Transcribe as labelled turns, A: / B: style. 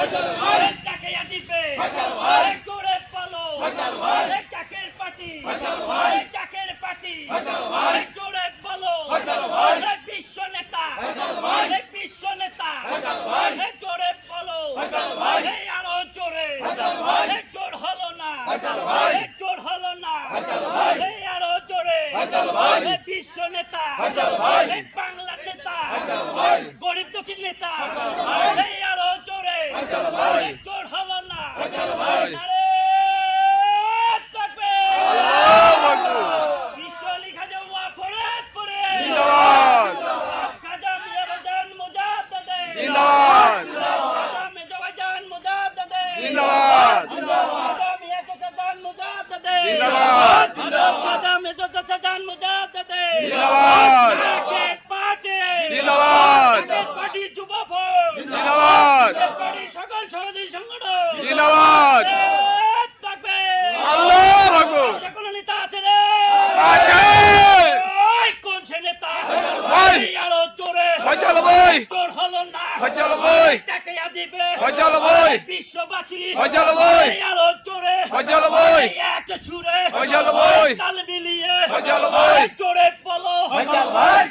A: টাকাইয়া দিবে জোরে বলো চাকের পার্টি চাকের পার্টি জোরে বলো বিশ্ব নেতা বিশ্ব নেতা জোরে বলো আরো জোরে জোর হলো না জোর হলো না আরো জোরে বিশ্ব নেতা বাংলা নেতা গরিব দুঃখী নেতা আরো জোরে জোর হলো না বিশ্ব লিখা যাওয়া ফরাত করে খাজা মেজাবাজান মুজাদ্দেদে জিন্দাবাদ খাজা মেজাবাজান মুজাদ্দেদে জিন্দাবাদ খাজা মেজাবাজান মুজাদ্দেদে জিন্দাবাদ খাজা মেজাবাজান মুজাদ্দেদে জিন্দাবাদ এক পার্টি জিন্দাবাদ এক পার্টি যুবফল জিন্দাবাদ এক পার্টি সকল সহযোগী সংগঠন জিন্দাবাদ থাকবে আল্লাহু আকবার কোন নেতা আছে রে আছে কোন সে নেতা ভাই আরো জোরে চলো ভাই জোর হলো না চলো ভাই টাকাইয়া দিবে চলো ভাই বিশ্ববাসী চলো ভাই আরো জোরে চলো ভাই এক সুরে চলো ভাই তাল মিলিয়ে চলো ভাই জোরে বলো চলো ভাই